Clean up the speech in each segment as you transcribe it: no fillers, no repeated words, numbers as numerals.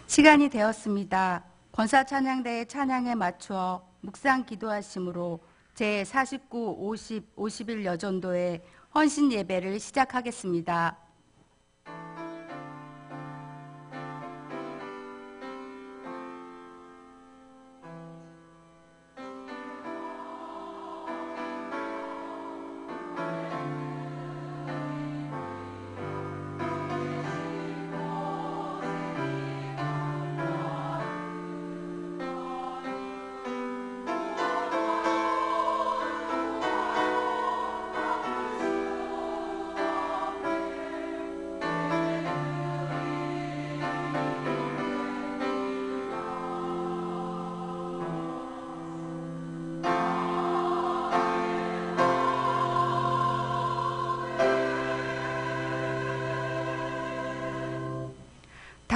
시간이 되었습니다. 권사찬양대의 찬양에 맞추어 묵상 기도하심으로 제49, 50, 51 여전도의 헌신 예배를 시작하겠습니다.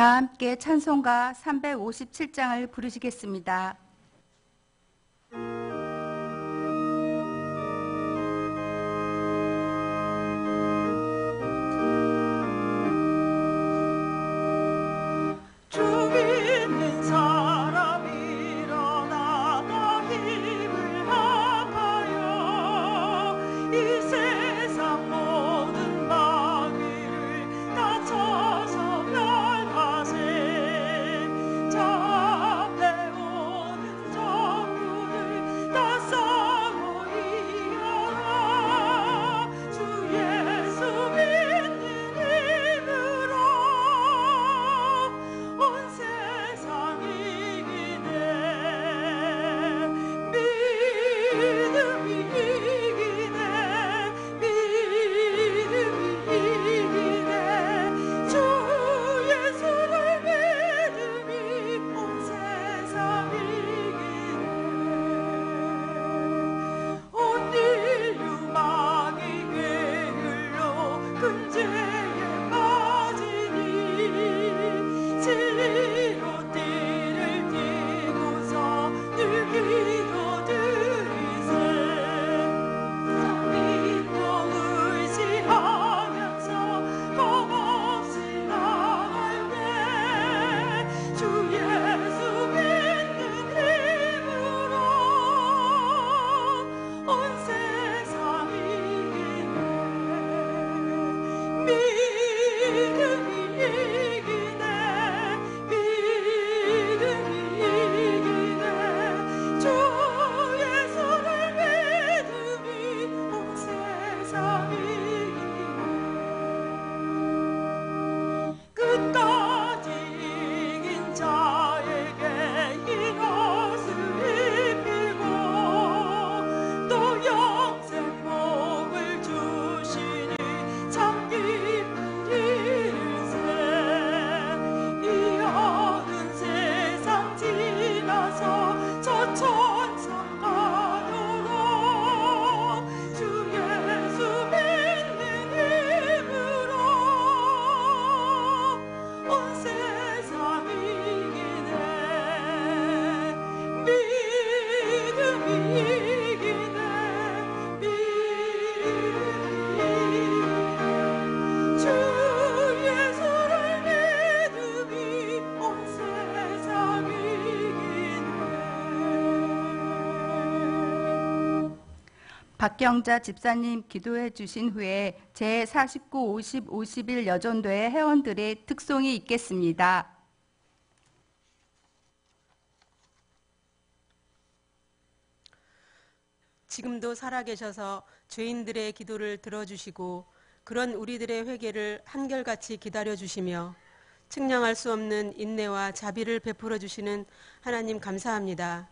다 함께 찬송가 357장을 부르시겠습니다. 박경자 집사님 기도해 주신 후에 제49, 50, 51 여전도의 회원들의 특송이 있겠습니다. 지금도 살아계셔서 죄인들의 기도를 들어주시고 그런 우리들의 회개를 한결같이 기다려주시며 측량할 수 없는 인내와 자비를 베풀어 주시는 하나님 감사합니다.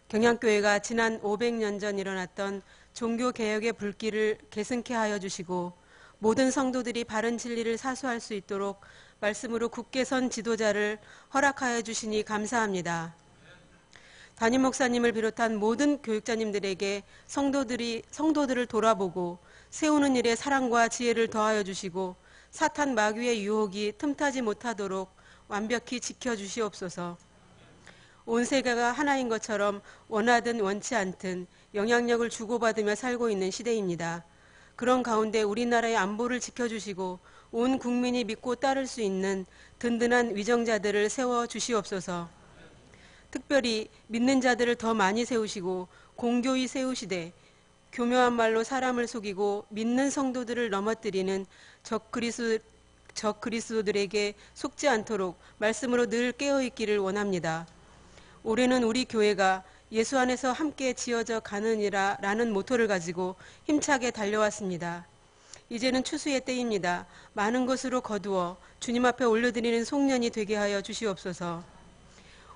경양교회가 지난 500년 전 일어났던 종교개혁의 불길을 계승케 하여 주시고 모든 성도들이 바른 진리를 사수할 수 있도록 말씀으로 굳게 선 지도자를 허락하여 주시니 감사합니다. 담임 목사님을 비롯한 모든 교육자님들에게 성도들을 돌아보고 세우는 일에 사랑과 지혜를 더하여 주시고 사탄 마귀의 유혹이 틈타지 못하도록 완벽히 지켜주시옵소서. 온 세계가 하나인 것처럼 원하든 원치 않든 영향력을 주고받으며 살고 있는 시대입니다. 그런 가운데 우리나라의 안보를 지켜주시고 온 국민이 믿고 따를 수 있는 든든한 위정자들을 세워 주시옵소서. 특별히 믿는 자들을 더 많이 세우시고 공교히 세우시되 교묘한 말로 사람을 속이고 믿는 성도들을 넘어뜨리는 적그리스도들에게 속지 않도록 말씀으로 늘 깨어있기를 원합니다. 올해는 우리 교회가 예수 안에서 함께 지어져 가느니라 라는 모토를 가지고 힘차게 달려왔습니다. 이제는 추수의 때입니다. 많은 것으로 거두어 주님 앞에 올려드리는 송년이 되게 하여 주시옵소서.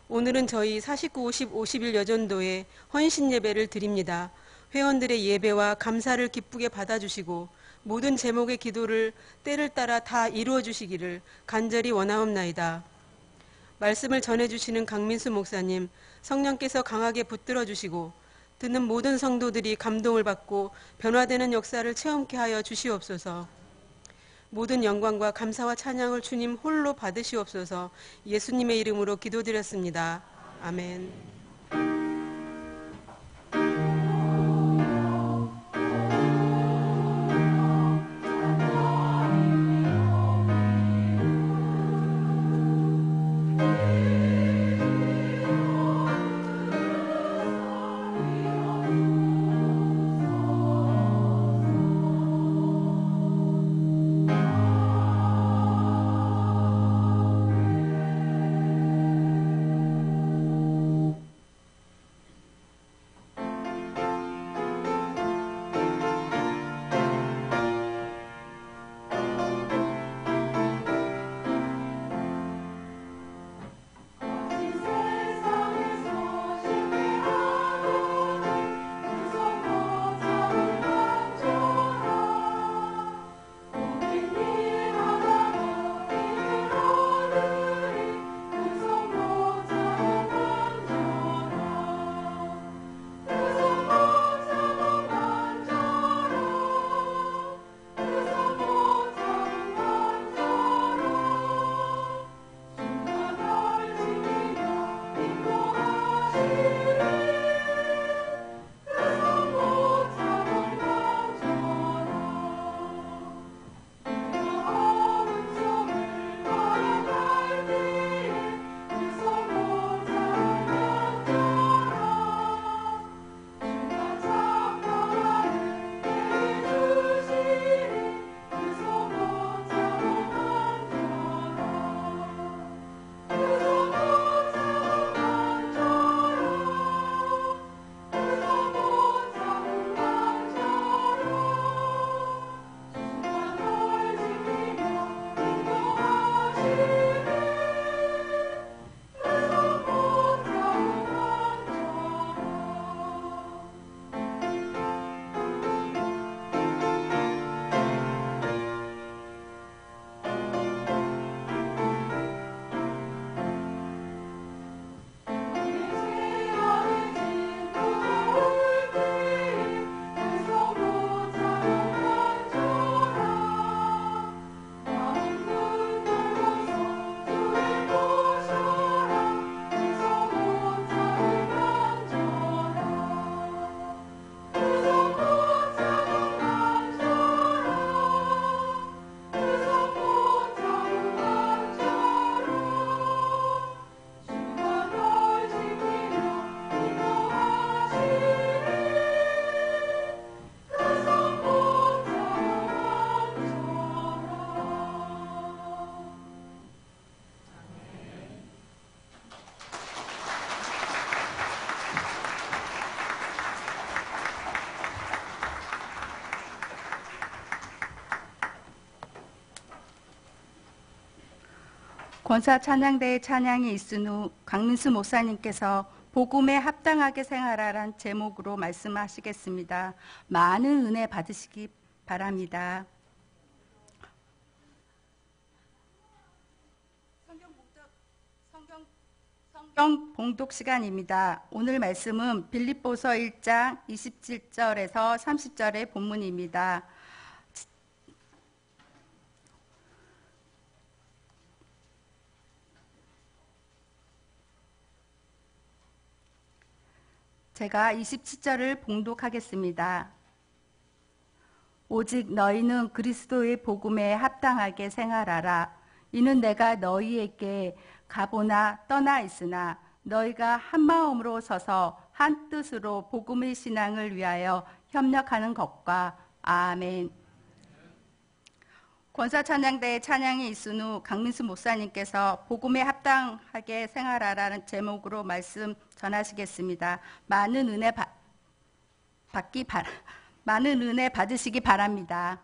오늘은 저희 49, 50, 51 여전도에 헌신 예배를 드립니다. 회원들의 예배와 감사를 기쁘게 받아주시고 모든 제목의 기도를 때를 따라 다 이루어 주시기를 간절히 원하옵나이다. 말씀을 전해주시는 강민수 목사님, 성령께서 강하게 붙들어 주시고 듣는 모든 성도들이 감동을 받고 변화되는 역사를 체험케 하여 주시옵소서. 모든 영광과 감사와 찬양을 주님 홀로 받으시옵소서. 예수님의 이름으로 기도드렸습니다. 아멘. 권사 찬양대의 찬양이 있은 후 강민수 목사님께서 복음에 합당하게 생활하란 제목으로 말씀하시겠습니다. 많은 은혜 받으시기 바랍니다. 성경 봉독 시간입니다. 오늘 말씀은 빌립보서 1장 27절에서 30절의 본문입니다. 제가 27절을 봉독하겠습니다. 오직 너희는 그리스도의 복음에 합당하게 생활하라. 이는 내가 너희에게 가보나 떠나 있으나 너희가 한 마음으로 서서 한 뜻으로 복음의 신앙을 위하여 협력하는 것과 아멘. 권사찬양대의 찬양이 있은 후 강민수 목사님께서 복음에 합당하게 생활하라는 제목으로 말씀 전하시겠습니다. 많은 은혜 받으시기 바랍니다.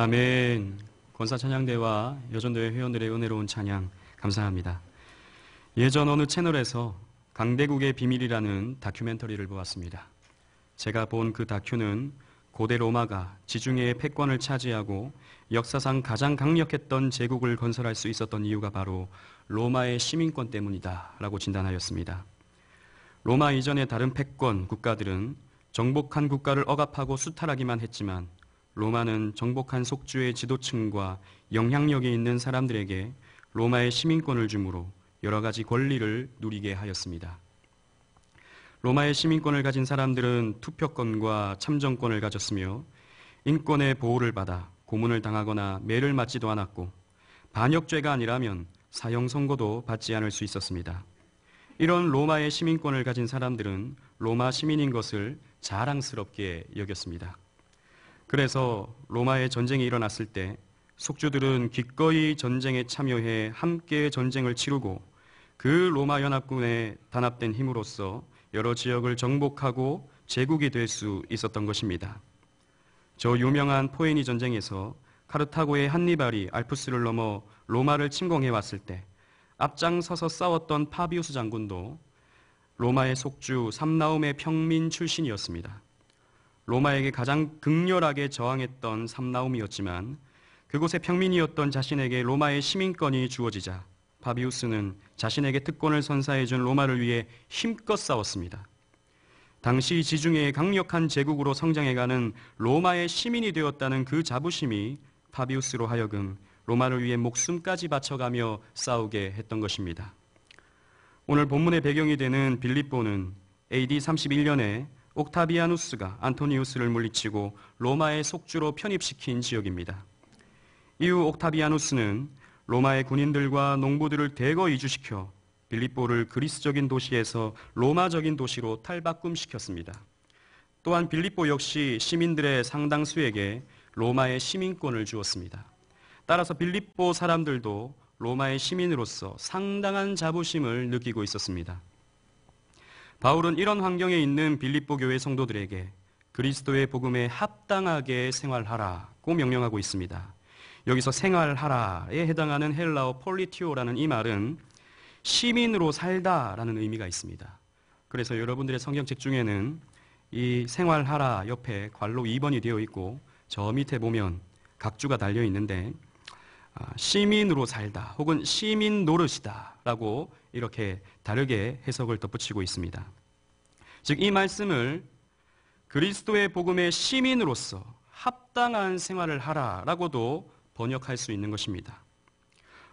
아멘. 권사찬양대와 여전도회 회원들의 은혜로운 찬양 감사합니다. 예전 어느 채널에서 강대국의 비밀이라는 다큐멘터리를 보았습니다. 제가 본 그 다큐는 고대 로마가 지중해의 패권을 차지하고 역사상 가장 강력했던 제국을 건설할 수 있었던 이유가 바로 로마의 시민권 때문이다 라고 진단하였습니다. 로마 이전의 다른 패권 국가들은 정복한 국가를 억압하고 수탈하기만 했지만 로마는 정복한 속주의 지도층과 영향력이 있는 사람들에게 로마의 시민권을 주므로 여러 가지 권리를 누리게 하였습니다. 로마의 시민권을 가진 사람들은 투표권과 참정권을 가졌으며 인권의 보호를 받아 고문을 당하거나 매를 맞지도 않았고 반역죄가 아니라면 사형 선고도 받지 않을 수 있었습니다. 이런 로마의 시민권을 가진 사람들은 로마 시민인 것을 자랑스럽게 여겼습니다. 그래서 로마의 전쟁이 일어났을 때 속주들은 기꺼이 전쟁에 참여해 함께 전쟁을 치르고 그 로마 연합군에 단합된 힘으로써 여러 지역을 정복하고 제국이 될 수 있었던 것입니다. 저 유명한 포에니 전쟁에서 카르타고의 한니발이 알프스를 넘어 로마를 침공해 왔을 때 앞장서서 싸웠던 파비우스 장군도 로마의 속주 삼나움의 평민 출신이었습니다. 로마에게 가장 극렬하게 저항했던 삼나움이었지만 그곳의 평민이었던 자신에게 로마의 시민권이 주어지자 파비우스는 자신에게 특권을 선사해준 로마를 위해 힘껏 싸웠습니다. 당시 지중해의 강력한 제국으로 성장해가는 로마의 시민이 되었다는 그 자부심이 파비우스로 하여금 로마를 위해 목숨까지 바쳐가며 싸우게 했던 것입니다. 오늘 본문의 배경이 되는 빌립보는 AD 31년에 옥타비아누스가 안토니우스를 물리치고 로마의 속주로 편입시킨 지역입니다. 이후 옥타비아누스는 로마의 군인들과 농부들을 대거 이주시켜 빌립보를 그리스적인 도시에서 로마적인 도시로 탈바꿈시켰습니다. 또한 빌립보 역시 시민들의 상당수에게 로마의 시민권을 주었습니다. 따라서 빌립보 사람들도 로마의 시민으로서 상당한 자부심을 느끼고 있었습니다. 바울은 이런 환경에 있는 빌립보 교회 성도들에게 그리스도의 복음에 합당하게 생활하라고 명령하고 있습니다. 여기서 생활하라에 해당하는 헬라어 폴리티오라는 이 말은 시민으로 살다라는 의미가 있습니다. 그래서 여러분들의 성경책 중에는 이 생활하라 옆에 괄호 2번이 되어 있고 저 밑에 보면 각주가 달려 있는데 시민으로 살다 혹은 시민 노릇이다 라고 이렇게 다르게 해석을 덧붙이고 있습니다. 즉 이 말씀을 그리스도의 복음의 시민으로서 합당한 생활을 하라라고도 번역할 수 있는 것입니다.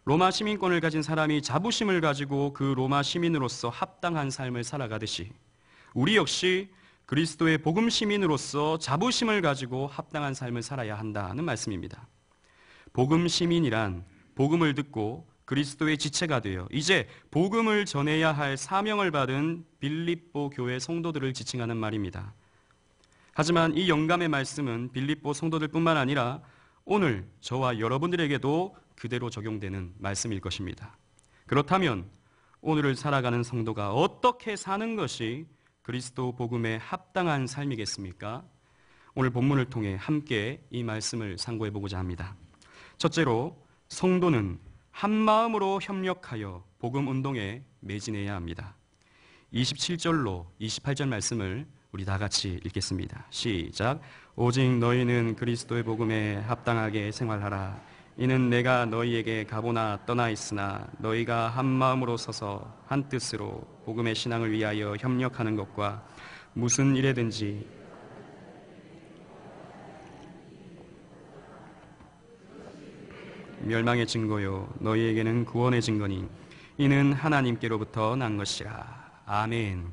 로마 시민권을 가진 사람이 자부심을 가지고 그 로마 시민으로서 합당한 삶을 살아가듯이 우리 역시 그리스도의 복음 시민으로서 자부심을 가지고 합당한 삶을 살아야 한다는 말씀입니다. 복음 시민이란 복음을 듣고 그리스도의 지체가 되어 이제 복음을 전해야 할 사명을 받은 빌립보 교회 성도들을 지칭하는 말입니다. 하지만 이 영감의 말씀은 빌립보 성도들뿐만 아니라 오늘 저와 여러분들에게도 그대로 적용되는 말씀일 것입니다. 그렇다면 오늘을 살아가는 성도가 어떻게 사는 것이 그리스도 복음에 합당한 삶이겠습니까? 오늘 본문을 통해 함께 이 말씀을 상고해 보고자 합니다. 첫째로 성도는 한 마음으로 협력하여 복음 운동에 매진해야 합니다. 27절로 28절 말씀을 우리 다 같이 읽겠습니다. 시작. 오직 너희는 그리스도의 복음에 합당하게 생활하라. 이는 내가 너희에게 가보나 떠나 있으나 너희가 한 마음으로 서서 한 뜻으로 복음의 신앙을 위하여 협력하는 것과 무슨 일에든지 멸망의 증거요 너희에게는 구원의 증거니 이는 하나님께로부터 난 것이라. 아멘.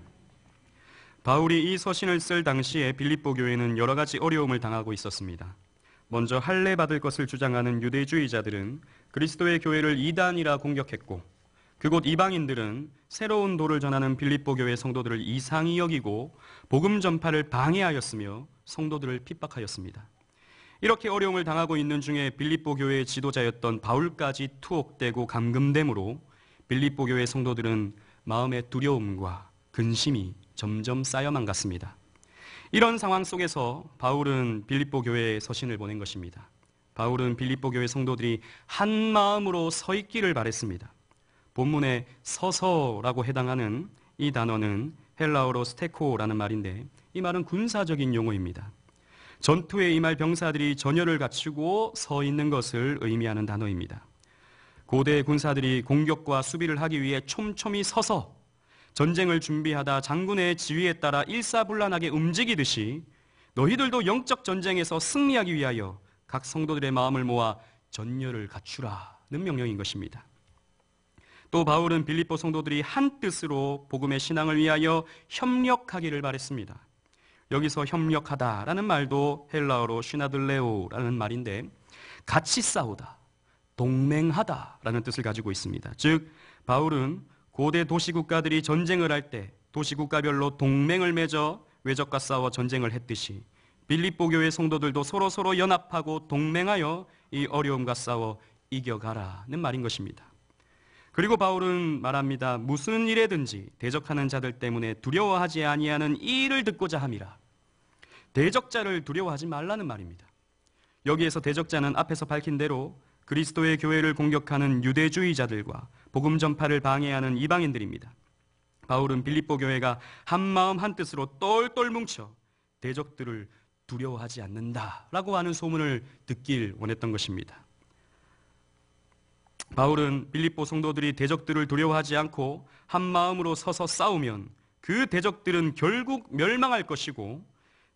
바울이 이 서신을 쓸 당시에 빌립보 교회는 여러 가지 어려움을 당하고 있었습니다. 먼저 할례 받을 것을 주장하는 유대주의자들은 그리스도의 교회를 이단이라 공격했고 그곳 이방인들은 새로운 도를 전하는 빌립보 교회 성도들을 이상히 여기고 복음 전파를 방해하였으며 성도들을 핍박하였습니다. 이렇게 어려움을 당하고 있는 중에 빌립보 교회의 지도자였던 바울까지 투옥되고 감금됨으로 빌립보 교회 성도들은 마음의 두려움과 근심이 점점 쌓여만 갔습니다. 이런 상황 속에서 바울은 빌립보 교회에 서신을 보낸 것입니다. 바울은 빌립보 교회 성도들이 한 마음으로 서 있기를 바랬습니다. 본문에 서서라고 해당하는 이 단어는 헬라어로 스테코라는 말인데 이 말은 군사적인 용어입니다. 전투에 임할 병사들이 전열을 갖추고 서 있는 것을 의미하는 단어입니다. 고대 군사들이 공격과 수비를 하기 위해 촘촘히 서서 전쟁을 준비하다 장군의 지휘에 따라 일사불란하게 움직이듯이 너희들도 영적 전쟁에서 승리하기 위하여 각 성도들의 마음을 모아 전열을 갖추라는 명령인 것입니다. 또 바울은 빌립보 성도들이 한 뜻으로 복음의 신앙을 위하여 협력하기를 바랬습니다. 여기서 협력하다라는 말도 헬라어로 시나들레오라는 말인데 같이 싸우다, 동맹하다라는 뜻을 가지고 있습니다. 즉 바울은 고대 도시국가들이 전쟁을 할 때 도시국가별로 동맹을 맺어 외적과 싸워 전쟁을 했듯이 빌립보 교회 성도들도 서로 연합하고 동맹하여 이 어려움과 싸워 이겨가라는 말인 것입니다. 그리고 바울은 말합니다. 무슨 일에든지 대적하는 자들 때문에 두려워하지 아니하는 이 일을 듣고자 함이라. 대적자를 두려워하지 말라는 말입니다. 여기에서 대적자는 앞에서 밝힌 대로 그리스도의 교회를 공격하는 유대주의자들과 복음 전파를 방해하는 이방인들입니다. 바울은 빌립보 교회가 한마음 한뜻으로 똘똘 뭉쳐 대적들을 두려워하지 않는다라고 하는 소문을 듣길 원했던 것입니다. 바울은 빌립보 성도들이 대적들을 두려워하지 않고 한마음으로 서서 싸우면 그 대적들은 결국 멸망할 것이고,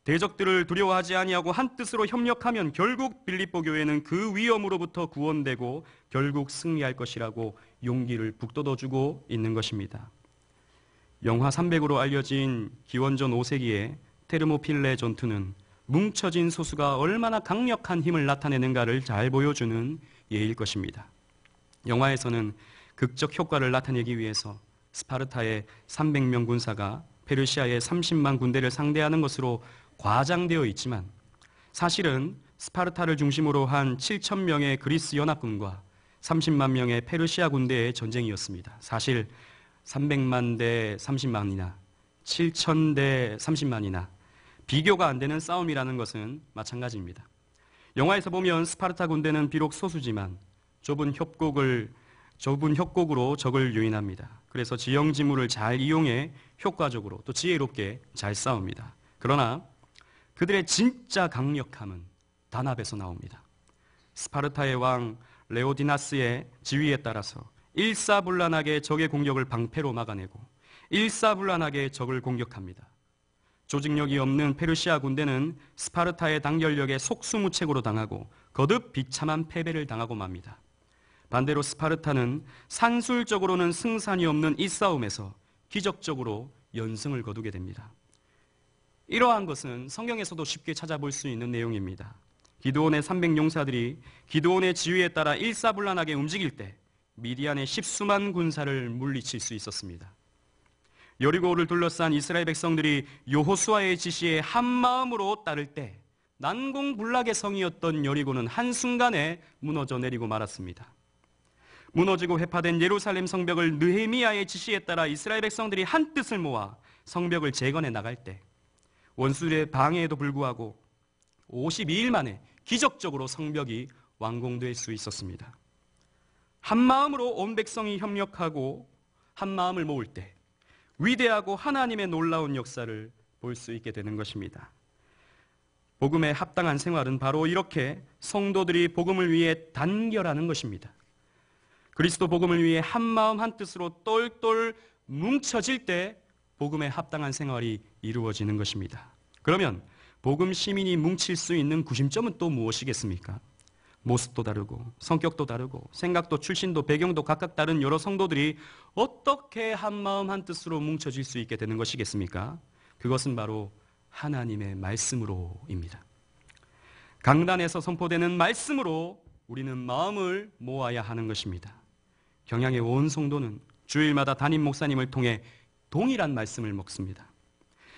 대적들을 두려워하지 아니하고 한뜻으로 협력하면 결국 빌립보 교회는 그 위험으로부터 구원되고 결국 승리할 것이라고 용기를 북돋워주고 있는 것입니다. 영화 300으로 알려진 기원전 5세기의 테르모필레 전투는 뭉쳐진 소수가 얼마나 강력한 힘을 나타내는가를 잘 보여주는 예일 것입니다. 영화에서는 극적 효과를 나타내기 위해서 스파르타의 300명 군사가 페르시아의 30만 군대를 상대하는 것으로 과장되어 있지만 사실은 스파르타를 중심으로 한 7,000명의 그리스 연합군과 30만 명의 페르시아 군대의 전쟁이었습니다. 사실 300만 대 30만이나 7,000대 30만이나 비교가 안 되는 싸움이라는 것은 마찬가지입니다. 영화에서 보면 스파르타 군대는 비록 소수지만 좁은 협곡으로 적을 유인합니다. 그래서 지형지물을 잘 이용해 효과적으로 또 지혜롭게 잘 싸웁니다. 그러나 그들의 진짜 강력함은 단합에서 나옵니다. 스파르타의 왕 레오디나스의 지휘에 따라서 일사불란하게 적의 공격을 방패로 막아내고 일사불란하게 적을 공격합니다. 조직력이 없는 페르시아 군대는 스파르타의 단결력에 속수무책으로 당하고 거듭 비참한 패배를 당하고 맙니다. 반대로 스파르타는 산술적으로는 승산이 없는 이 싸움에서 기적적으로 연승을 거두게 됩니다. 이러한 것은 성경에서도 쉽게 찾아볼 수 있는 내용입니다. 기드온의 300용사들이 기드온의 지휘에 따라 일사불란하게 움직일 때 미디안의 10수만 군사를 물리칠 수 있었습니다. 여리고를 둘러싼 이스라엘 백성들이 여호수아의 지시에 한마음으로 따를 때 난공불락의 성이었던 여리고는 한순간에 무너져 내리고 말았습니다. 무너지고 회파된 예루살렘 성벽을 느헤미야의 지시에 따라 이스라엘 백성들이 한 뜻을 모아 성벽을 재건해 나갈 때 원수의 방해에도 불구하고 52일 만에 기적적으로 성벽이 완공될 수 있었습니다. 한마음으로 온 백성이 협력하고 한마음을 모을 때 위대하고 하나님의 놀라운 역사를 볼 수 있게 되는 것입니다. 복음에 합당한 생활은 바로 이렇게 성도들이 복음을 위해 단결하는 것입니다. 그리스도 복음을 위해 한마음 한뜻으로 똘똘 뭉쳐질 때 복음에 합당한 생활이 이루어지는 것입니다. 그러면 복음 시민이 뭉칠 수 있는 구심점은 또 무엇이겠습니까? 모습도 다르고 성격도 다르고 생각도 출신도 배경도 각각 다른 여러 성도들이 어떻게 한마음 한뜻으로 뭉쳐질 수 있게 되는 것이겠습니까? 그것은 바로 하나님의 말씀으로입니다. 강단에서 선포되는 말씀으로 우리는 마음을 모아야 하는 것입니다. 경양의 온 성도는 주일마다 담임 목사님을 통해 동일한 말씀을 먹습니다.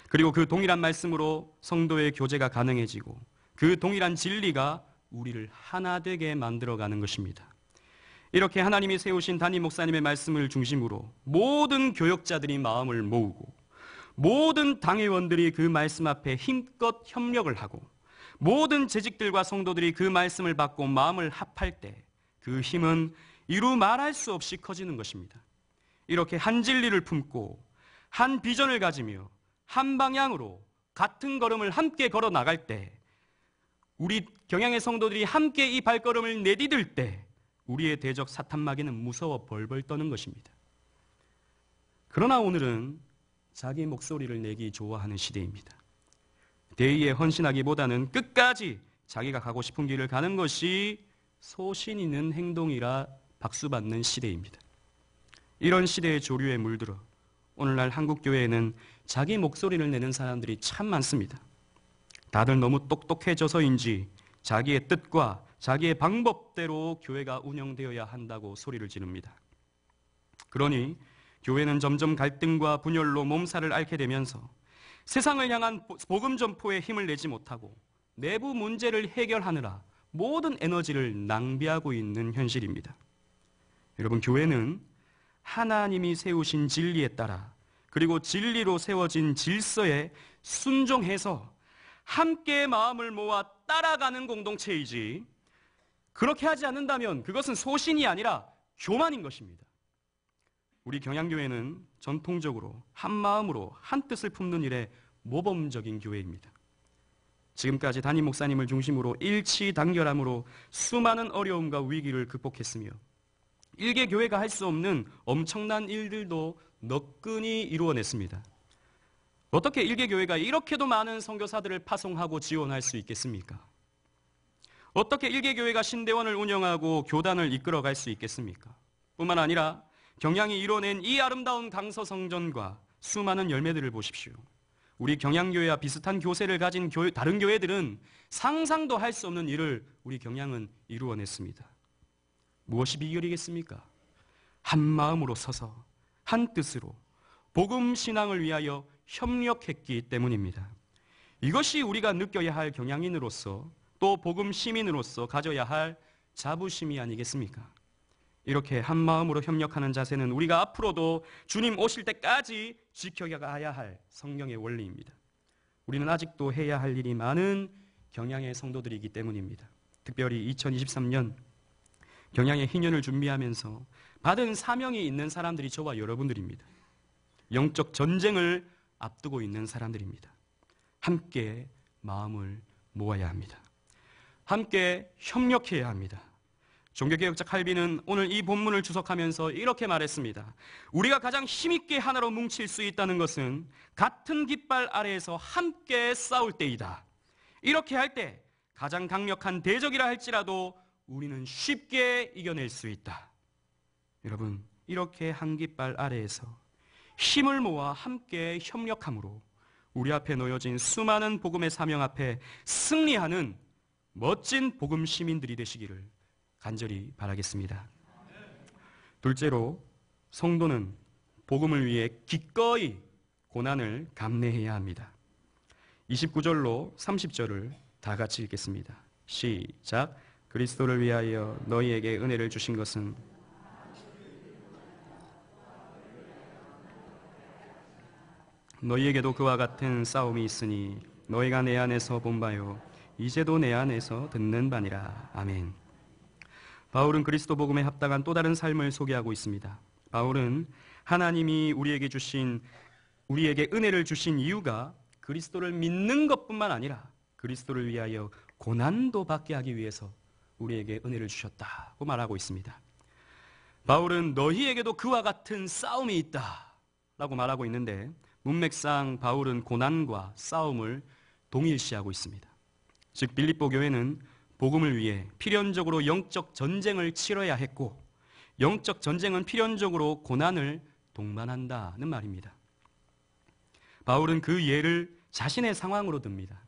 그리고 그 동일한 말씀으로 성도의 교제가 가능해지고 그 동일한 진리가 우리를 하나 되게 만들어가는 것입니다. 이렇게 하나님이 세우신 담임 목사님의 말씀을 중심으로 모든 교역자들이 마음을 모으고 모든 당회원들이 그 말씀 앞에 힘껏 협력을 하고 모든 재직들과 성도들이 그 말씀을 받고 마음을 합할 때 그 힘은 이루 말할 수 없이 커지는 것입니다. 이렇게 한 진리를 품고 한 비전을 가지며 한 방향으로 같은 걸음을 함께 걸어 나갈 때 우리 경양의 성도들이 함께 이 발걸음을 내디딜 때 우리의 대적 사탄마귀는 무서워 벌벌 떠는 것입니다. 그러나 오늘은 자기 목소리를 내기 좋아하는 시대입니다. 대의에 헌신하기보다는 끝까지 자기가 가고 싶은 길을 가는 것이 소신 있는 행동이라 박수받는 시대입니다. 이런 시대의 조류에 물들어 오늘날 한국 교회에는 자기 목소리를 내는 사람들이 참 많습니다. 다들 너무 똑똑해져서인지 자기의 뜻과 자기의 방법대로 교회가 운영되어야 한다고 소리를 지릅니다. 그러니 교회는 점점 갈등과 분열로 몸살을 앓게 되면서 세상을 향한 복음 전포에 힘을 내지 못하고 내부 문제를 해결하느라 모든 에너지를 낭비하고 있는 현실입니다. 여러분, 교회는 하나님이 세우신 진리에 따라 그리고 진리로 세워진 질서에 순종해서 함께 마음을 모아 따라가는 공동체이지, 그렇게 하지 않는다면 그것은 소신이 아니라 교만인 것입니다. 우리 경양교회는 전통적으로 한 마음으로 한 뜻을 품는 일에 모범적인 교회입니다. 지금까지 담임 목사님을 중심으로 일치단결함으로 수많은 어려움과 위기를 극복했으며 일개 교회가 할 수 없는 엄청난 일들도 너끈히 이루어냈습니다. 어떻게 일개 교회가 이렇게도 많은 선교사들을 파송하고 지원할 수 있겠습니까? 어떻게 일개 교회가 신대원을 운영하고 교단을 이끌어갈 수 있겠습니까? 뿐만 아니라 경양이 이뤄낸 이 아름다운 강서성전과 수많은 열매들을 보십시오. 우리 경양교회와 비슷한 교세를 가진 다른 교회들은 상상도 할 수 없는 일을 우리 경양은 이루어냈습니다. 무엇이 비결이겠습니까? 한 마음으로 서서 한 뜻으로 복음 신앙을 위하여 협력했기 때문입니다. 이것이 우리가 느껴야 할 경양인으로서 또 복음 시민으로서 가져야 할 자부심이 아니겠습니까? 이렇게 한 마음으로 협력하는 자세는 우리가 앞으로도 주님 오실 때까지 지켜가야 할 성경의 원리입니다. 우리는 아직도 해야 할 일이 많은 경양의 성도들이기 때문입니다. 특별히 2023년 경양의 희년을 준비하면서 받은 사명이 있는 사람들이 저와 여러분들입니다. 영적 전쟁을 앞두고 있는 사람들입니다. 함께 마음을 모아야 합니다. 함께 협력해야 합니다. 종교개혁자 칼빈은 오늘 이 본문을 주석하면서 이렇게 말했습니다. 우리가 가장 힘있게 하나로 뭉칠 수 있다는 것은 같은 깃발 아래에서 함께 싸울 때이다. 이렇게 할 때 가장 강력한 대적이라 할지라도 우리는 쉽게 이겨낼 수 있다. 여러분, 이렇게 한 깃발 아래에서 힘을 모아 함께 협력함으로 우리 앞에 놓여진 수많은 복음의 사명 앞에 승리하는 멋진 복음 시민들이 되시기를 간절히 바라겠습니다. 둘째로, 성도는 복음을 위해 기꺼이 고난을 감내해야 합니다. 29절로 30절을 다 같이 읽겠습니다. 시작. 그리스도를 위하여 너희에게 은혜를 주신 것은 너희에게도 그와 같은 싸움이 있으니 너희가 내 안에서 본 바요 이제도 내 안에서 듣는 바니라. 아멘. 바울은 그리스도 복음에 합당한 또 다른 삶을 소개하고 있습니다. 바울은 하나님이 우리에게 은혜를 주신 이유가 그리스도를 믿는 것뿐만 아니라 그리스도를 위하여 고난도 받게 하기 위해서 우리에게 은혜를 주셨다고 말하고 있습니다. 바울은 너희에게도 그와 같은 싸움이 있다라고 말하고 있는데, 문맥상 바울은 고난과 싸움을 동일시하고 있습니다. 즉 빌립보 교회는 복음을 위해 필연적으로 영적 전쟁을 치러야 했고, 영적 전쟁은 필연적으로 고난을 동반한다는 말입니다. 바울은 그 예를 자신의 상황으로 듭니다.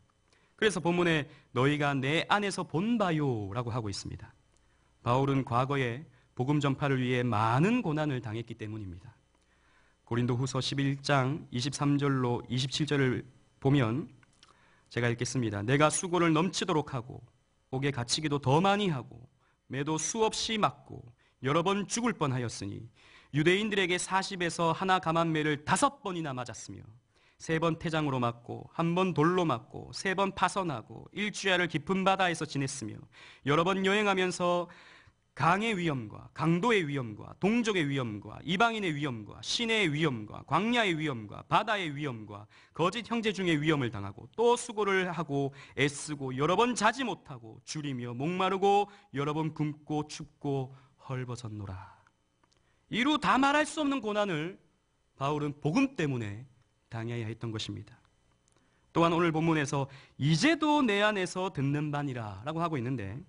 그래서 본문에 너희가 내 안에서 본 바요 라고 하고 있습니다. 바울은 과거에 복음 전파를 위해 많은 고난을 당했기 때문입니다. 고린도후서 11장 23절로 27절을 보면 제가 읽겠습니다. 내가 수고를 넘치도록 하고 옥에 갇히기도 더 많이 하고 매도 수없이 맞고 여러 번 죽을 뻔하였으니 유대인들에게 40에서 하나 감한매를 5번이나 맞았으며 3번 태장으로 맞고 1번 돌로 맞고 3번 파선하고 일주야를 깊은 바다에서 지냈으며 여러 번 여행하면서 강의 위험과 강도의 위험과 동족의 위험과 이방인의 위험과 시내의 위험과 광야의 위험과 바다의 위험과 거짓 형제 중의 위험을 당하고 또 수고를 하고 애쓰고 여러 번 자지 못하고 줄이며 목마르고 여러 번 굶고 춥고 헐벗었노라. 이루 다 말할 수 없는 고난을 바울은 복음 때문에 당해야 했던 것입니다. 또한 오늘 본문에서 이제도 내 안에서 듣는 바니라 라고 하고 있는데,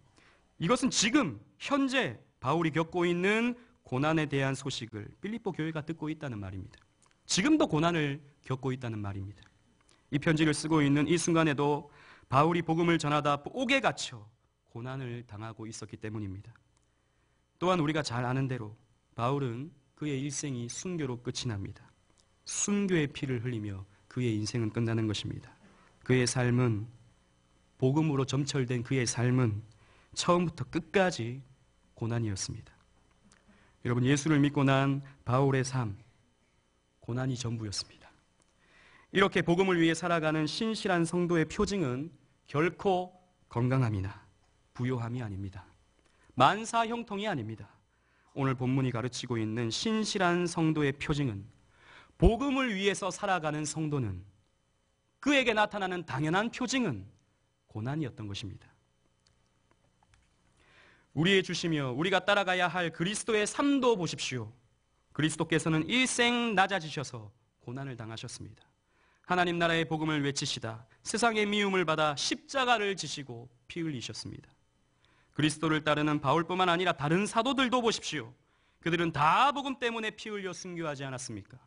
이것은 지금 현재 바울이 겪고 있는 고난에 대한 소식을 빌립보 교회가 듣고 있다는 말입니다. 지금도 고난을 겪고 있다는 말입니다. 이 편지를 쓰고 있는 이 순간에도 바울이 복음을 전하다 옥에 갇혀 고난을 당하고 있었기 때문입니다. 또한 우리가 잘 아는 대로 바울은 그의 일생이 순교로 끝이 납니다. 순교의 피를 흘리며 그의 인생은 끝나는 것입니다. 그의 삶은, 복음으로 점철된 그의 삶은 처음부터 끝까지 고난이었습니다. 여러분, 예수를 믿고 난 바울의 삶, 고난이 전부였습니다. 이렇게 복음을 위해 살아가는 신실한 성도의 표징은 결코 건강함이나 부요함이 아닙니다. 만사 형통이 아닙니다. 오늘 본문이 가르치고 있는 신실한 성도의 표징은, 복음을 위해서 살아가는 성도는, 그에게 나타나는 당연한 표징은 고난이었던 것입니다. 우리의 주시며 우리가 따라가야 할 그리스도의 삶도 보십시오. 그리스도께서는 일생 낮아지셔서 고난을 당하셨습니다. 하나님 나라의 복음을 외치시다 세상의 미움을 받아 십자가를 지시고 피 흘리셨습니다. 그리스도를 따르는 바울뿐만 아니라 다른 사도들도 보십시오. 그들은 다 복음 때문에 피 흘려 순교하지 않았습니까?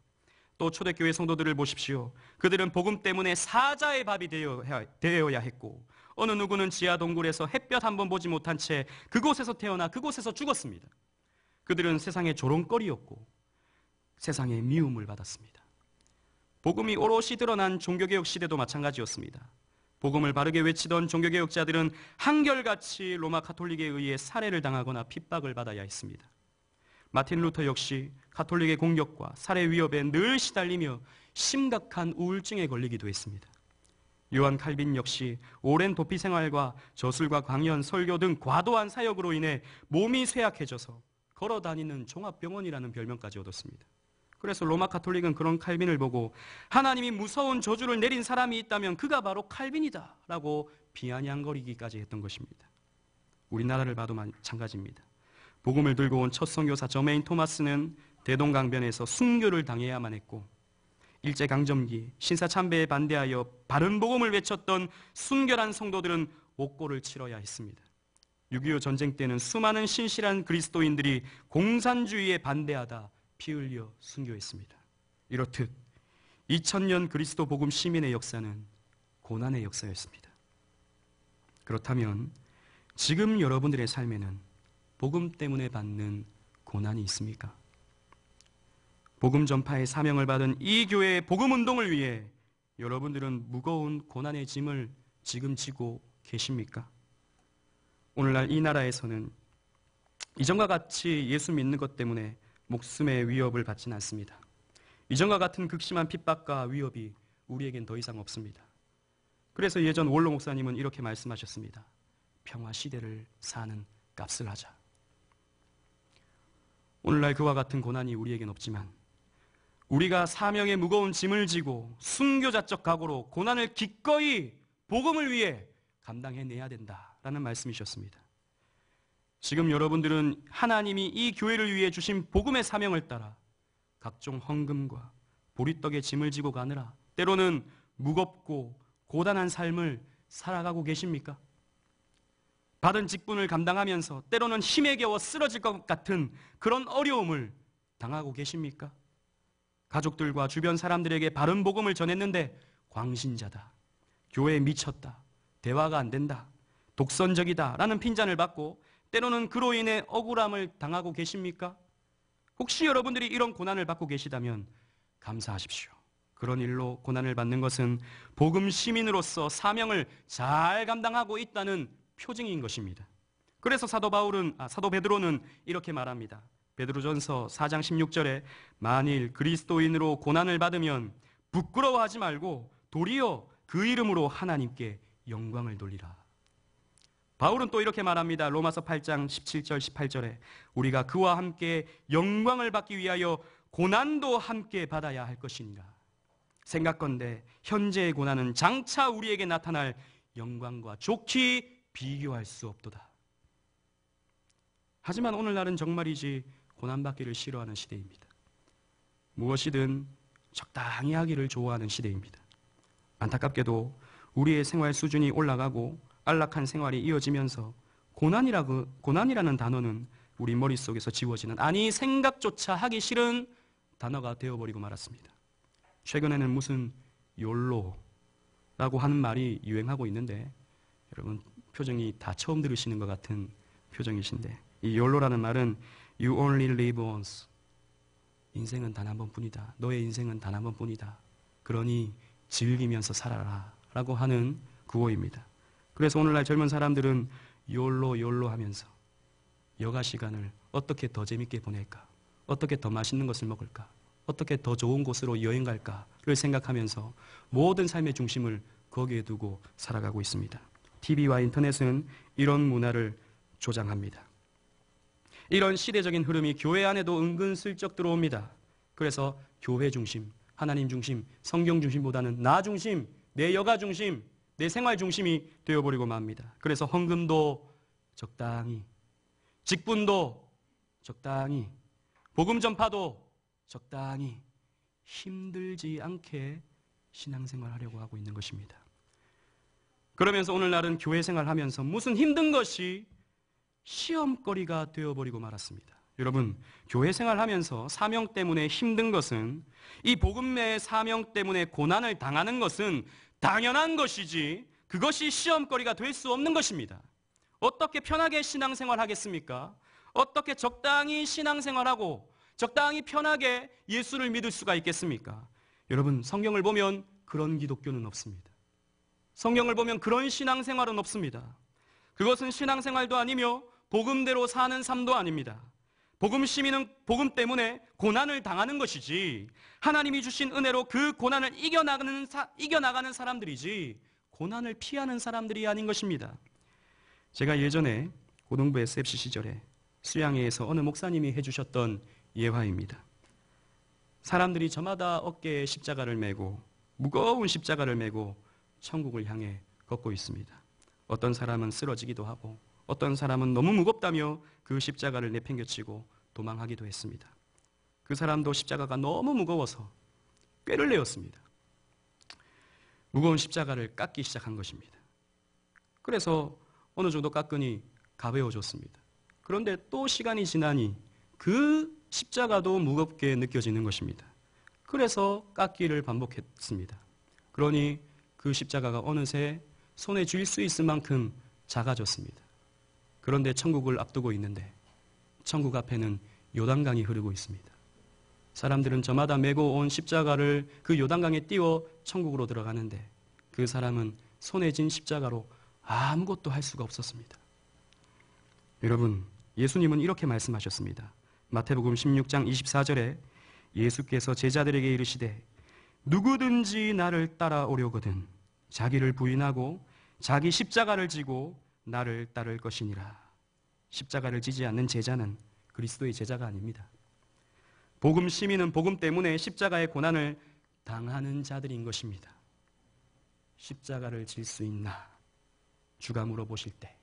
또 초대교회 성도들을 보십시오. 그들은 복음 때문에 사자의 밥이 되어야 했고, 어느 누구는 지하 동굴에서 햇볕 한번 보지 못한 채 그곳에서 태어나 그곳에서 죽었습니다. 그들은 세상의 조롱거리였고 세상의 미움을 받았습니다. 복음이 오롯이 드러난 종교개혁 시대도 마찬가지였습니다. 복음을 바르게 외치던 종교개혁자들은 한결같이 로마 가톨릭에 의해 살해를 당하거나 핍박을 받아야 했습니다. 마틴 루터 역시 가톨릭의 공격과 살해 위협에 늘 시달리며 심각한 우울증에 걸리기도 했습니다. 요한 칼빈 역시 오랜 도피 생활과 저술과 강연, 설교 등 과도한 사역으로 인해 몸이 쇠약해져서 걸어다니는 종합병원이라는 별명까지 얻었습니다. 그래서 로마 가톨릭은 그런 칼빈을 보고 하나님이 무서운 저주를 내린 사람이 있다면 그가 바로 칼빈이다 라고 비아냥거리기까지 했던 것입니다. 우리나라를 봐도 마찬가지입니다. 복음을 들고 온 첫 선교사 저메인 토마스는 대동강변에서 순교를 당해야만 했고, 일제강점기 신사참배에 반대하여 바른 복음을 외쳤던 순결한 성도들은 옥고를 치러야 했습니다. 6.25 전쟁 때는 수많은 신실한 그리스도인들이 공산주의에 반대하다 피 흘려 순교했습니다. 이렇듯 2000년 그리스도 복음 시민의 역사는 고난의 역사였습니다. 그렇다면 지금 여러분들의 삶에는 복음 때문에 받는 고난이 있습니까? 복음 전파의 사명을 받은 이 교회의 복음 운동을 위해 여러분들은 무거운 고난의 짐을 지금 지고 계십니까? 오늘날 이 나라에서는 이전과 같이 예수 믿는 것 때문에 목숨의 위협을 받지는 않습니다. 이전과 같은 극심한 핍박과 위협이 우리에겐 더 이상 없습니다. 그래서 예전 원로 목사님은 이렇게 말씀하셨습니다. 평화 시대를 사는 값을 하자. 오늘날 그와 같은 고난이 우리에겐 없지만 우리가 사명의 무거운 짐을 지고 순교자적 각오로 고난을 기꺼이 복음을 위해 감당해내야 된다라는 말씀이셨습니다. 지금 여러분들은 하나님이 이 교회를 위해 주신 복음의 사명을 따라 각종 헌금과 보리떡의 짐을 지고 가느라 때로는 무겁고 고단한 삶을 살아가고 계십니까? 받은 직분을 감당하면서 때로는 힘에 겨워 쓰러질 것 같은 그런 어려움을 당하고 계십니까? 가족들과 주변 사람들에게 바른 복음을 전했는데 광신자다, 교회에 미쳤다, 대화가 안 된다, 독선적이다 라는 핀잔을 받고 때로는 그로 인해 억울함을 당하고 계십니까? 혹시 여러분들이 이런 고난을 받고 계시다면 감사하십시오. 그런 일로 고난을 받는 것은 복음 시민으로서 사명을 잘 감당하고 있다는 표징인 것입니다. 그래서 사도 베드로는 이렇게 말합니다. 베드로전서 4장 16절에 만일 그리스도인으로 고난을 받으면 부끄러워하지 말고 도리어 그 이름으로 하나님께 영광을 돌리라. 바울은 또 이렇게 말합니다. 로마서 8장 17절 18절에 우리가 그와 함께 영광을 받기 위하여 고난도 함께 받아야 할 것이니라. 생각건대 현재의 고난은 장차 우리에게 나타날 영광과 좋게 비교할 수 없도다. 하지만 오늘날은 정말이지 고난받기를 싫어하는 시대입니다. 무엇이든 적당히 하기를 좋아하는 시대입니다. 안타깝게도 우리의 생활 수준이 올라가고 안락한 생활이 이어지면서 고난이라는 단어는 우리 머릿속에서 지워지는, 아니 생각조차 하기 싫은 단어가 되어버리고 말았습니다. 최근에는 무슨 욜로라고 하는 말이 유행하고 있는데 여러분 표정이 다 처음 들으시는 것 같은 표정이신데, 이 욜로라는 말은 You only live once. 인생은 단 한 번뿐이다. 너의 인생은 단 한 번뿐이다. 그러니 즐기면서 살아라 라고 하는 구호입니다. 그래서 오늘날 젊은 사람들은 욜로 하면서 여가 시간을 어떻게 더 재밌게 보낼까, 어떻게 더 맛있는 것을 먹을까, 어떻게 더 좋은 곳으로 여행 갈까를 생각하면서 모든 삶의 중심을 거기에 두고 살아가고 있습니다. TV와 인터넷은 이런 문화를 조장합니다. 이런 시대적인 흐름이 교회 안에도 은근슬쩍 들어옵니다. 그래서 교회 중심, 하나님 중심, 성경 중심보다는 나 중심, 내 여가 중심, 내 생활 중심이 되어버리고 맙니다. 그래서 헌금도 적당히, 직분도 적당히, 복음 전파도 적당히, 힘들지 않게 신앙생활하려고 하고 있는 것입니다. 그러면서 오늘날은 교회 생활하면서 무슨 힘든 것이 시험거리가 되어버리고 말았습니다. 여러분, 교회 생활하면서 사명 때문에 힘든 것은, 이 복음의 사명 때문에 고난을 당하는 것은 당연한 것이지 그것이 시험거리가 될 수 없는 것입니다. 어떻게 편하게 신앙생활 하겠습니까? 어떻게 적당히 신앙생활하고 적당히 편하게 예수를 믿을 수가 있겠습니까? 여러분, 성경을 보면 그런 기독교는 없습니다. 성경을 보면 그런 신앙생활은 없습니다. 그것은 신앙생활도 아니며 복음대로 사는 삶도 아닙니다. 복음 시민은 복음 때문에 고난을 당하는 것이지 하나님이 주신 은혜로 그 고난을 이겨나가는 사람들이지 고난을 피하는 사람들이 아닌 것입니다. 제가 예전에 고등부 SFC 시절에 수양회에서 어느 목사님이 해주셨던 예화입니다. 사람들이 저마다 어깨에 십자가를 메고, 무거운 십자가를 메고 천국을 향해 걷고 있습니다. 어떤 사람은 쓰러지기도 하고 어떤 사람은 너무 무겁다며 그 십자가를 내팽개치고 도망하기도 했습니다. 그 사람도 십자가가 너무 무거워서 꾀를 내었습니다. 무거운 십자가를 깎기 시작한 것입니다. 그래서 어느 정도 깎으니 가벼워졌습니다. 그런데 또 시간이 지나니 그 십자가도 무겁게 느껴지는 것입니다. 그래서 깎기를 반복했습니다. 그러니 그 십자가가 어느새 손에 쥘 수 있을 만큼 작아졌습니다. 그런데 천국을 앞두고 있는데 천국 앞에는 요단강이 흐르고 있습니다. 사람들은 저마다 메고 온 십자가를 그 요단강에 띄워 천국으로 들어가는데 그 사람은 손에 쥔 십자가로 아무것도 할 수가 없었습니다. 여러분, 예수님은 이렇게 말씀하셨습니다. 마태복음 16장 24절에 예수께서 제자들에게 이르시되 누구든지 나를 따라오려거든 자기를 부인하고 자기 십자가를 지고 나를 따를 것이니라. 십자가를 지지 않는 제자는 그리스도의 제자가 아닙니다. 복음 시민은 복음 때문에 십자가의 고난을 당하는 자들인 것입니다. 십자가를 질 수 있나? 주가 물어보실 때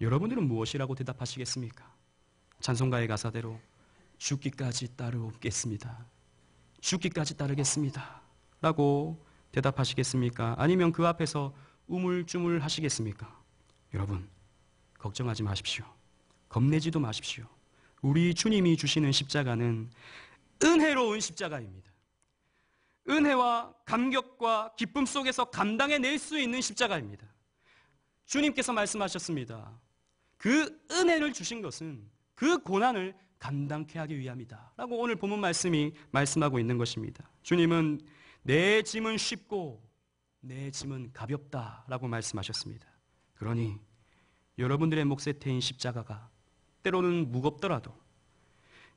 여러분들은 무엇이라고 대답하시겠습니까? 찬송가의 가사대로 죽기까지 따르겠습니다. 죽기까지 따르겠습니다. 라고 대답하시겠습니까? 아니면 그 앞에서 우물쭈물 하시겠습니까? 여러분, 걱정하지 마십시오. 겁내지도 마십시오. 우리 주님이 주시는 십자가는 은혜로운 십자가입니다. 은혜와 감격과 기쁨 속에서 감당해낼 수 있는 십자가입니다. 주님께서 말씀하셨습니다. 그 은혜를 주신 것은 그 고난을 감당케 하기 위함이다 라고 오늘 본문 말씀이 말씀하고 있는 것입니다. 주님은 내 짐은 쉽고 내 짐은 가볍다 라고 말씀하셨습니다. 그러니 여러분들의 몫에 태인 십자가가 때로는 무겁더라도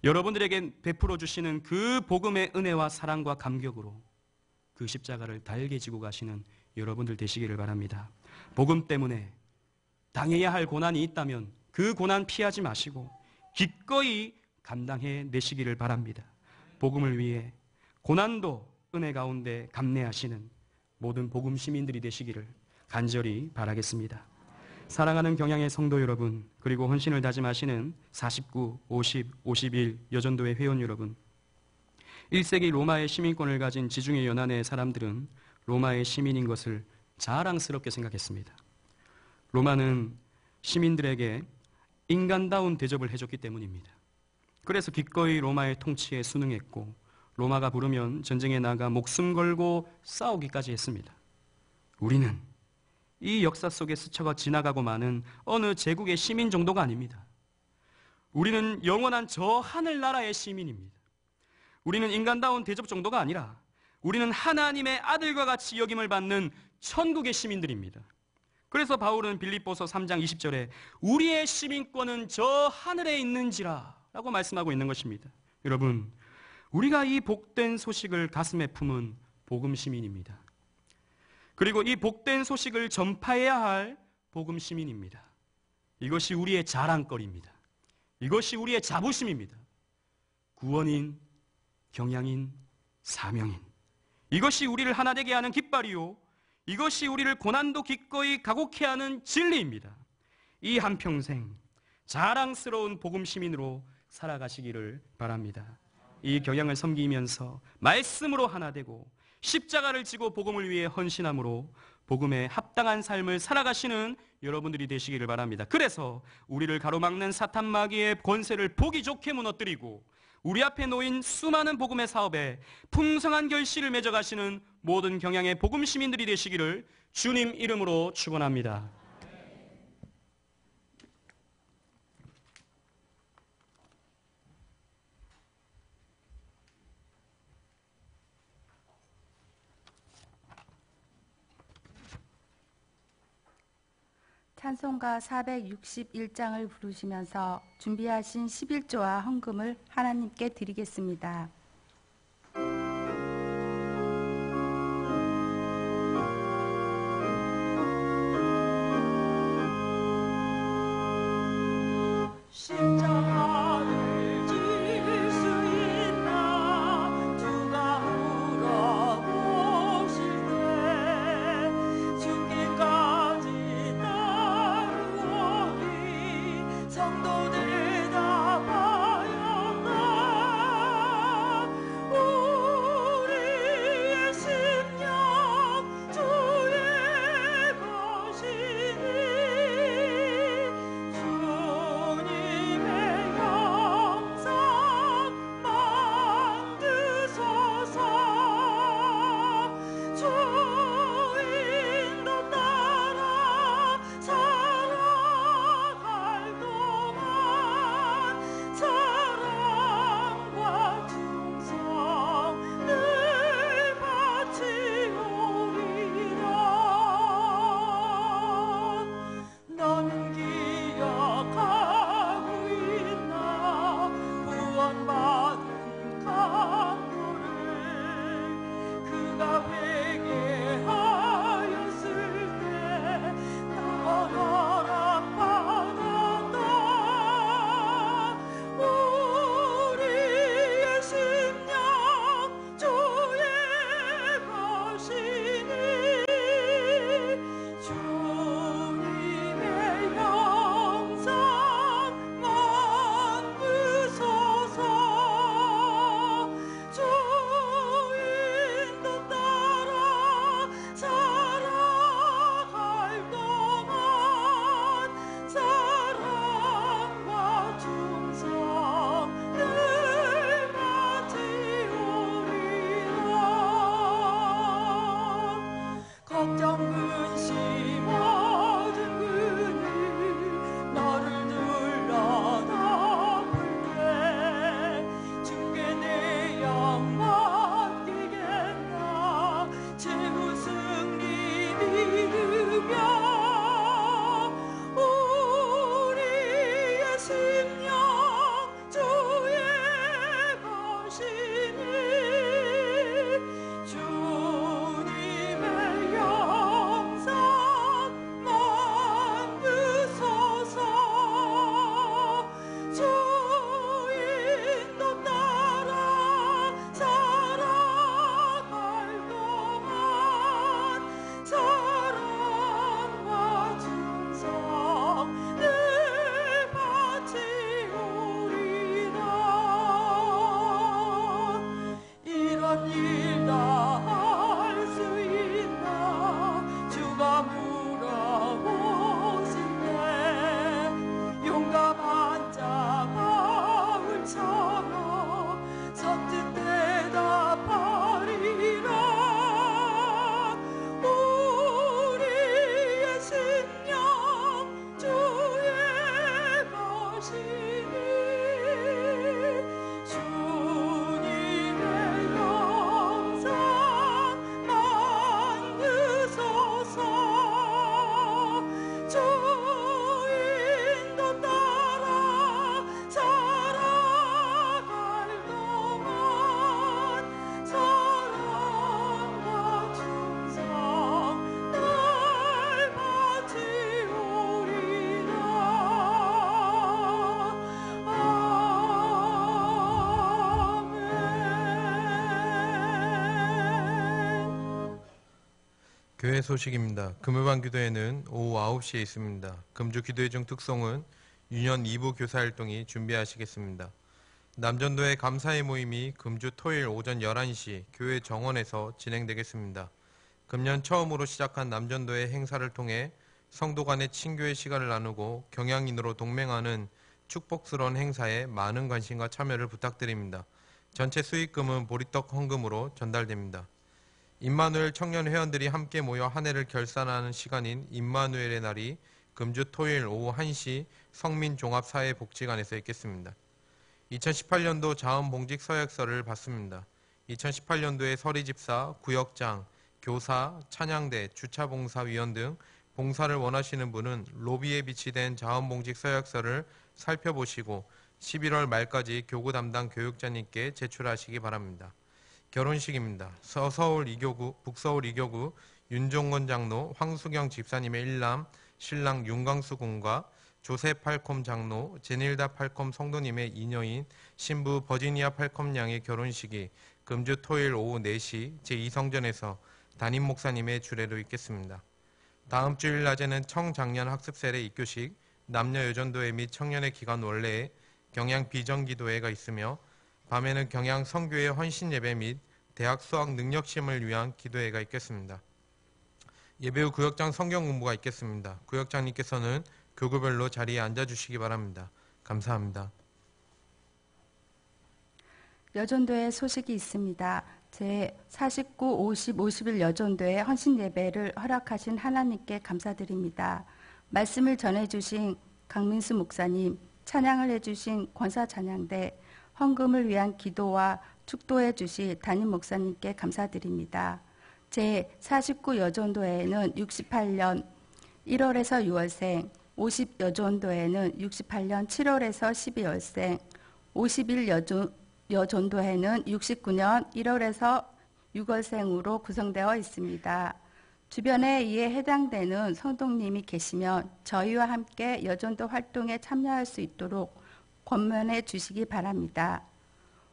여러분들에게 베풀어 주시는 그 복음의 은혜와 사랑과 감격으로 그 십자가를 달게 지고 가시는 여러분들 되시기를 바랍니다. 복음 때문에 당해야 할 고난이 있다면 그 고난 피하지 마시고 기꺼이 감당해 내시기를 바랍니다. 복음을 위해 고난도 은혜 가운데 감내하시는 모든 복음 시민들이 되시기를 간절히 바라겠습니다. 사랑하는 경양의 성도 여러분, 그리고 헌신을 다짐하시는 49, 50, 51 여전도회 회원 여러분, 1세기 로마의 시민권을 가진 지중해 연안의 사람들은 로마의 시민인 것을 자랑스럽게 생각했습니다. 로마는 시민들에게 인간다운 대접을 해줬기 때문입니다. 그래서 기꺼이 로마의 통치에 순응했고 로마가 부르면 전쟁에 나가 목숨 걸고 싸우기까지 했습니다. 우리는 이 역사 속에 스쳐가 지나가고 마는 어느 제국의 시민 정도가 아닙니다. 우리는 영원한 저 하늘나라의 시민입니다. 우리는 인간다운 대접 정도가 아니라 우리는 하나님의 아들과 같이 여김을 받는 천국의 시민들입니다. 그래서 바울은 빌립보서 3장 20절에 우리의 시민권은 저 하늘에 있는지라 라고 말씀하고 있는 것입니다. 여러분, 우리가 이 복된 소식을 가슴에 품은 복음 시민입니다. 그리고 이 복된 소식을 전파해야 할 복음 시민입니다. 이것이 우리의 자랑거리입니다. 이것이 우리의 자부심입니다. 구원인, 경향인, 사명인, 이것이 우리를 하나 되게 하는 깃발이요, 이것이 우리를 고난도 기꺼이 가곡해 하는 진리입니다. 이 한평생 자랑스러운 복음 시민으로 살아가시기를 바랍니다. 이 경향을 섬기면서 말씀으로 하나 되고 십자가를 지고 복음을 위해 헌신함으로 복음에 합당한 삶을 살아가시는 여러분들이 되시기를 바랍니다. 그래서 우리를 가로막는 사탄 마귀의 권세를 보기 좋게 무너뜨리고 우리 앞에 놓인 수많은 복음의 사업에 풍성한 결실을 맺어가시는 모든 경향의 복음 시민들이 되시기를 주님 이름으로 축원합니다. 찬송가 461장을 부르시면서 준비하신 11조와 헌금을 하나님께 드리겠습니다. 십자가를 질 수 있나 주가 물어보실 때 죽기까지 따르오니 성도들 대답하였나 우리의 심령 주의 것이니 주님의 영상 만드소서 주인도 따라 살아갈 동안 사랑과 충성을 바치오리라. 너는 기억하고 있나 구원받은 강도를 그가 회개하였을 때 허락받았다. 우리의 심령 주의 것이니 주님의 영상 만드소서 주인도 따라 살아갈 동안 사랑과 충성을 바치오리라. 걱정 근심 얻은 그늘 너를 눌러 덮을 때 주께 내 영 맡기겠나 최후 승리 믿으며 우리의 심령 주의 것이니 주님의 영상 교회 소식입니다. 금요반 기도회는 오후 9시에 있습니다. 금주 기도회 중 특송은 유년 2부 교사활동이 준비하시겠습니다. 남전도회 감사의 모임이 금주 토요일 오전 11시 교회 정원에서 진행되겠습니다. 금년 처음으로 시작한 남전도회 행사를 통해 성도 간의 친교의 시간을 나누고 경양인으로 동맹하는 축복스러운 행사에 많은 관심과 참여를 부탁드립니다. 전체 수익금은 보리떡 헌금으로 전달됩니다. 임마누엘 청년 회원들이 함께 모여 한 해를 결산하는 시간인 임마누엘의 날이 금주 토요일 오후 1시 성민종합사회복지관에서 있겠습니다. 2018년도 자원봉직 서약서를 받습니다. 2018년도에 서리집사, 구역장, 교사, 찬양대, 주차봉사위원 등 봉사를 원하시는 분은 로비에 비치된 자원봉직 서약서를 살펴보시고 11월 말까지 교구 담당 교육자님께 제출하시기 바랍니다. 결혼식입니다. 서울 2교구, 북서울 2교구 윤종건 장로, 황수경 집사님의 일남 신랑 윤광수 군과 조셉 팔콤 장로, 제닐다 팔콤 성도님의 이녀인 신부 버지니아 팔콤 양의 결혼식이 금주 토요일 오후 4시 제2성전에서 담임 목사님의 주례로 있겠습니다. 다음 주일 낮에는 청장년 학습세례 입교식, 남녀 여전도회 및 청년의 기간 원래에 경양 비전기도회가 있으며 밤에는 경양 성교회 헌신예배 및 대학 수학 능력시험을 위한 기도회가 있겠습니다. 예배 후 구역장 성경 공부가 있겠습니다. 구역장님께서는 교구별로 자리에 앉아주시기 바랍니다. 감사합니다. 여전도회 소식이 있습니다. 제49, 50, 51 여전도회 헌신예배를 허락하신 하나님께 감사드립니다. 말씀을 전해주신 강민수 목사님, 찬양을 해주신 권사찬양대, 헌금을 위한 기도와 축도해 주실 담임 목사님께 감사드립니다. 제49 여전도회는 68년 1월에서 6월생, 50 여전도회는 68년 7월에서 12월생, 51 여전도회는 69년 1월에서 6월생으로 구성되어 있습니다. 주변에 이에 해당되는 성도님이 계시면 저희와 함께 여전도 활동에 참여할 수 있도록 권면해 주시기 바랍니다.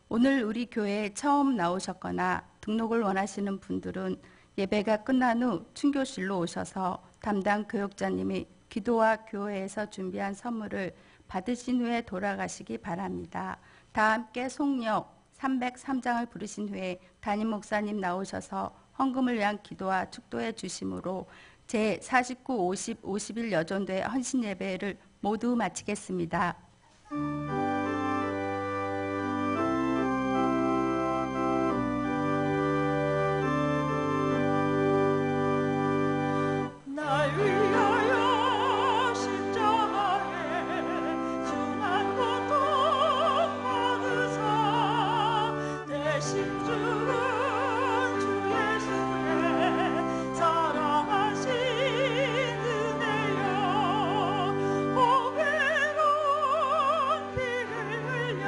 오늘 우리 교회에 처음 나오셨거나 등록을 원하시는 분들은 예배가 끝난 후 충교실로 오셔서 담당 교육자님이 기도와 교회에서 준비한 선물을 받으신 후에 돌아가시기 바랍니다. 다 함께 송력 303장을 부르신 후에 담임 목사님 나오셔서 헌금을 위한 기도와 축도해 주심으로 제49, 50, 51 여전도회 헌신예배를 모두 마치겠습니다. 날 위하여 십자가에 중한 고통 받으사 대신 죽은 주 예수의 사랑하신 은혜여 보배로운 피를 흘려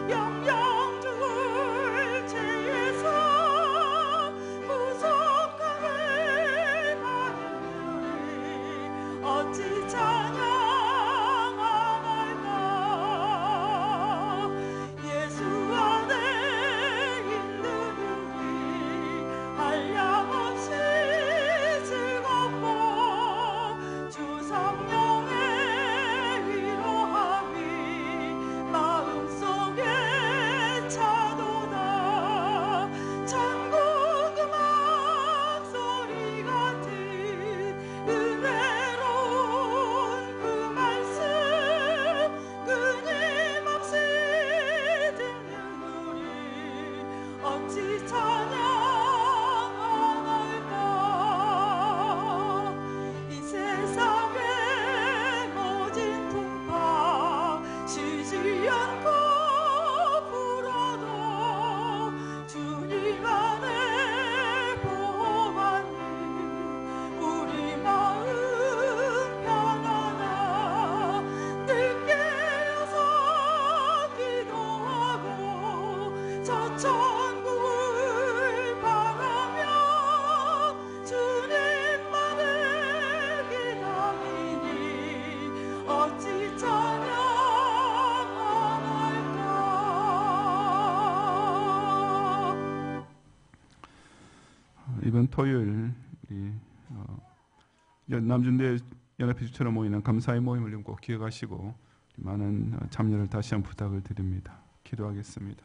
영영 죽을 죄에서 구속함을 어찌 찬양하갈까. 예수 안에 있는 우리 한량없이 즐겁고 주 성령의 위로함이 마음속에 차도다. 천국 음악 소리 같은 은혜로운 그 말씀 끊임없이 듣는 우리 어찌 찬양할까. 이 세상의 모진 풍파 쉬지 않고 불어도 주님 안에 보호받는 우리 마음 편안하. 늘 깨어서 기도하고 저 천국을 바라며 주님만을 기다리니 어찌 찬양할까. 이번 토요일 우리 남준대 연합회처럼 모이는 감사의 모임을 꼭 기억하시고 많은 참여를 다시 한번 부탁을 드립니다. 기도하겠습니다.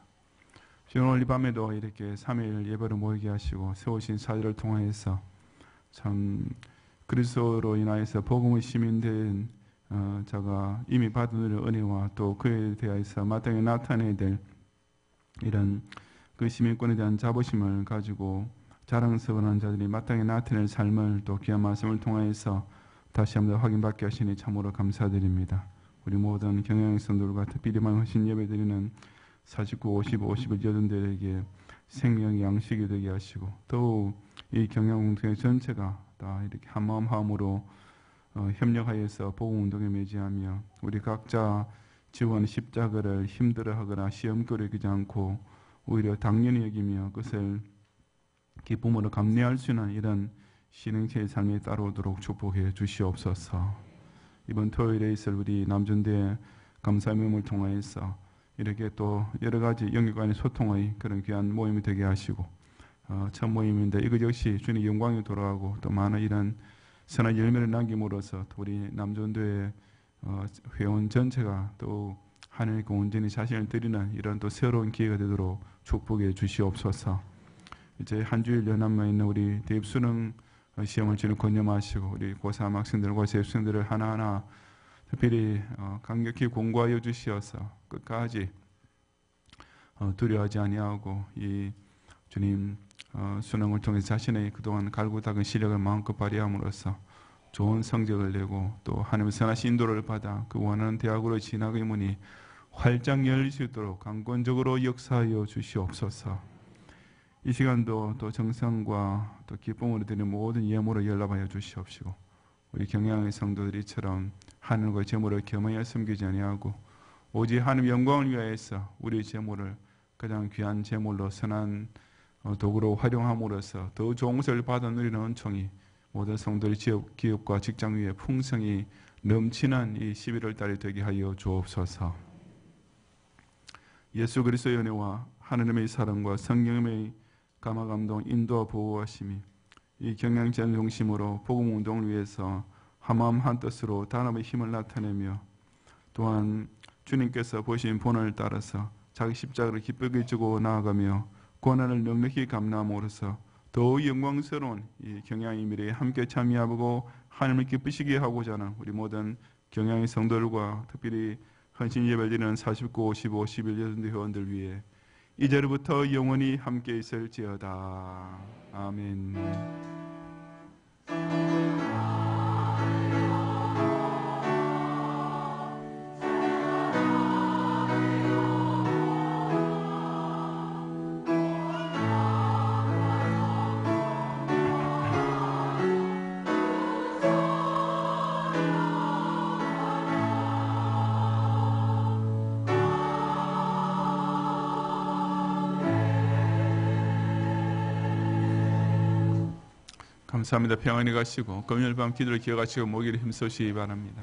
오늘 이 밤에도 이렇게 3일 예배를 모이게 하시고 세우신 사절을 통하여서 참 그리스도로 인하여서 복음의 시민된 자가 이미 받은 은혜와 또 그에 대하여서 마땅히 나타내야 될 이런 그 시민권에 대한 자부심을 가지고 자랑스러운 자들이 마땅히 나타낼 삶을 또 귀한 말씀을 통하여서 다시 한번 확인받게 하시니 참으로 감사드립니다. 우리 모든 경영성들과 특별히만 하신 예배드리는 49, 55, 51 여전들에게 생명의 양식이 되게 하시고 더욱 이 경영운동의 전체가 다 이렇게 한마음 한으로 협력하여서 복음운동에 매진하며 우리 각자 지원 십자가를 힘들어하거나 시험거리에 기지 않고 오히려 당연히 여기며 그것을 기쁨으로 감내할 수 있는 이런 신행체의 삶이 따라오도록 축복해 주시옵소서. 이번 토요일에 있을 우리 남준대 감사의 모임을 통하여서 이렇게 또 여러 가지 영역 간의 소통의 그런 귀한 모임이 되게 하시고 첫 모임인데 이것 역시 주님 영광이 돌아가고 또 많은 이런 선한 열매를 남김으로써 우리 남준대의 회원 전체가 또 하나님께 온전히 자신을 드리는 이런 또 새로운 기회가 되도록 축복해 주시옵소서. 이제 한 주일 연합만 있는 우리 대입수능 시험을 주님 권념하시고 우리 고3 학생들과 재수생들을 하나하나 특별히 강력히 공부하여 주시어서 끝까지 두려워하지 아니하고 이 주님 수능을 통해 자신의 그동안 갈고 닦은 시력을 마음껏 발휘함으로써 좋은 성적을 내고 또 하나님의 선하신 인도를 받아 그 원하는 대학으로 진학의 문이 활짝 열릴 수 있도록 강권적으로 역사하여 주시옵소서. 이 시간도 또 정성과 또 기쁨으로 드리는 모든 예물을 연락하여 주시옵시고 우리 경양의 성도들이처럼 하늘과 재물을 겸하여 섬기지 아니하고 오직 하나님 영광을 위하여서 우리 재물을 가장 귀한 재물로 선한 도구로 활용함으로써 더 좋은 것을 받아 누리는 은총이 모든 성도의 기업과 직장 위에 풍성이 넘치는 이 11월 달이 되게 하여 주옵소서. 예수 그리스도의 은혜와 하나님의 사랑과 성령의 감화감동 인도와 보호하심이 이 경량전 중심으로 복음운동을 위해서 한마음 한뜻으로 단합의 힘을 나타내며 또한 주님께서 보신 본을 따라서 자기 십자가를 기쁘게 지고 나아가며 고난을 넉넉히 감당함으로써 더욱 영광스러운 이 경양의 미래에 함께 참여하고 하나님을 기쁘시게 하고자 하는 우리 모든 경양의 성도들과 특별히 헌신 예배를 드리는 49, 55, 11 여전대 회원들 위해 이제로부터 영원히 함께 있을지어다. 아멘. 감사합니다. 평안히 가시고 금요일 밤 기도를 기억하시고 모기를 힘쓰시기 바랍니다.